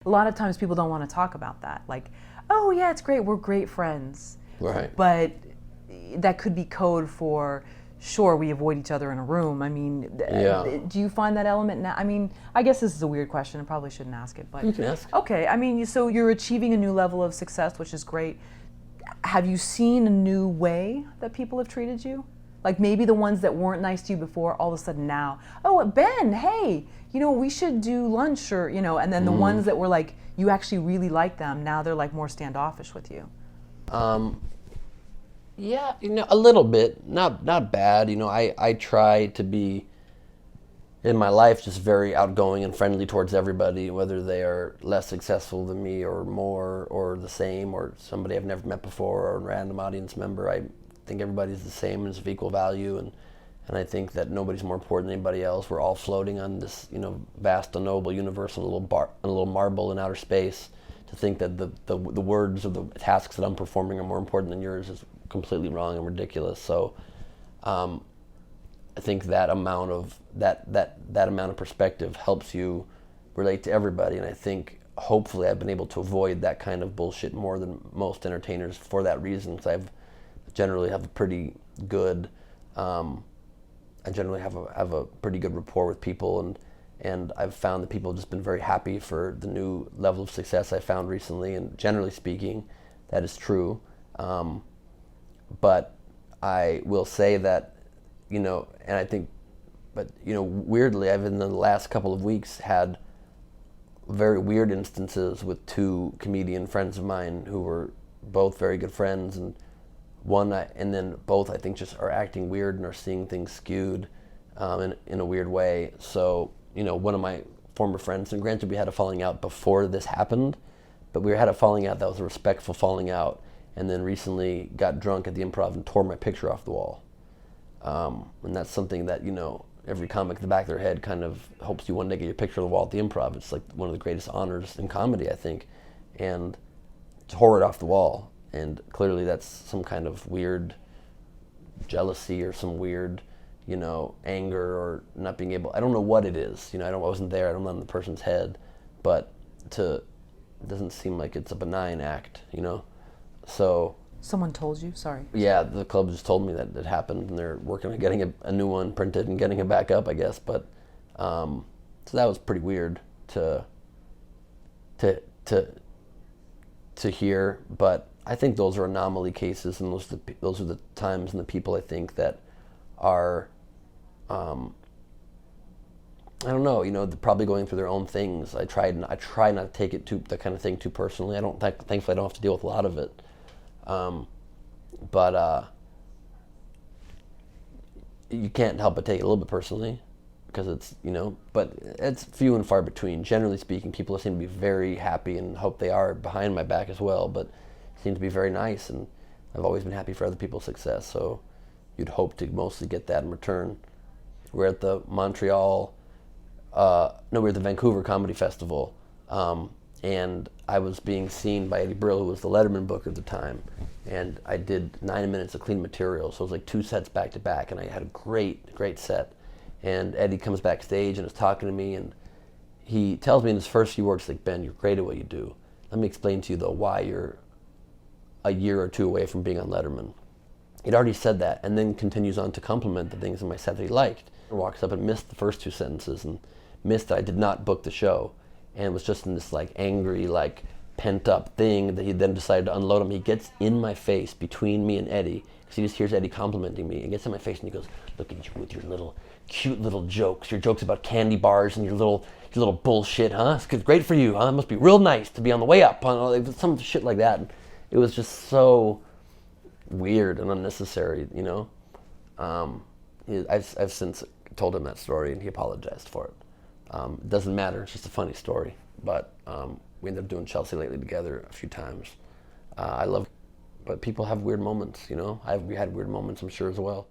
A lot of times people don't want to talk about that. Like, oh yeah, it's great, we're great friends. Right. But that could be code for, sure, we avoid each other in a room. I mean, Yeah. do you find that element now? I mean, I guess this is a weird question. I probably shouldn't ask it, but You can ask. okay. I mean, so you're achieving a new level of success, which is great. Have you seen a new way that people have treated you? Like maybe the ones that weren't nice to you before, all of a sudden now, oh, Ben, hey, we should do lunch, or, and then the ones that were like, you actually really like them, now they're like more standoffish with you. Yeah, a little bit, not bad. I try to be in my life just very outgoing and friendly towards everybody, whether they are less successful than me or more or the same or somebody I've never met before or a random audience member. I think everybody's the same and is of equal value, and I think that nobody's more important than anybody else. We're all floating on this, vast, unknowable universe on a little marble in outer space. To think that the words or the tasks that I'm performing are more important than yours is completely wrong and ridiculous. So I think that amount of that amount of perspective helps you relate to everybody, and I think hopefully I've been able to avoid that kind of bullshit more than most entertainers for that reason. Because I generally have a pretty good pretty good rapport with people, and I've found that people have just been very happy for the new level of success I found recently, and generally speaking, that is true. But I will say that, and I think, weirdly, I've in the last couple of weeks had very weird instances with two comedian friends of mine who were both very good friends, and then both I think just are acting weird and are seeing things skewed in a weird way. So, one of my former friends, and granted we had a falling out before this happened, but we had a falling out that was a respectful falling out, and then recently got drunk at the Improv and tore my picture off the wall. And that's something that, every comic in the back of their head kind of hopes you one day get your picture on the wall at the Improv. It's like one of the greatest honors in comedy, I think. And tore it off the wall. And clearly that's some kind of weird jealousy or some weird, anger or not being able, I don't know what it is. I wasn't there, I don't know in the person's head, but it doesn't seem like it's a benign act, So Someone told you? Sorry. yeah, the club just told me that it happened, and they're working on getting a new one printed and getting it back up, I guess. But so that was pretty weird to hear. But I think those are anomaly cases, and those are the times and the people I think that are, I don't know, they're probably going through their own things. I try not to take that kind of thing too personally. Thankfully, I don't have to deal with a lot of it. But you can't help but take it a little bit personally, because it's, but it's few and far between. Generally speaking, people seem to be very happy, and hope they are behind my back as well, but seem to be very nice, and I've always been happy for other people's success, so you'd hope to mostly get that in return. We're at the we're at the Vancouver Comedy Festival, and I was being seen by Eddie Brill, who was the Letterman booker at the time, and I did 9 minutes of clean material, so it was like 2 sets back to back, and I had a great set. And Eddie comes backstage and is talking to me, and he tells me in his first few words, like, Ben, you're great at what you do. Let me explain to you, though, why you're a year or two away from being on Letterman. He'd already said that, and then continues on to compliment the things in my set that he liked. He walks up and missed the first 2 sentences, and missed that I did not book the show, and was just in this like angry, like pent up thing that he then decided to unload on me. He gets in my face between me and Eddie, because he just hears Eddie complimenting me, and gets in my face and he goes, look at you with your little cute little jokes, your jokes about candy bars and your little bullshit, huh? It's great for you, huh? It must be real nice to be on the way up, some shit like that. And it was just so weird and unnecessary, I've since told him that story, and he apologized for it. It doesn't matter, it's just a funny story. But we ended up doing Chelsea Lately together a few times. But people have weird moments, we had weird moments, I'm sure, as well.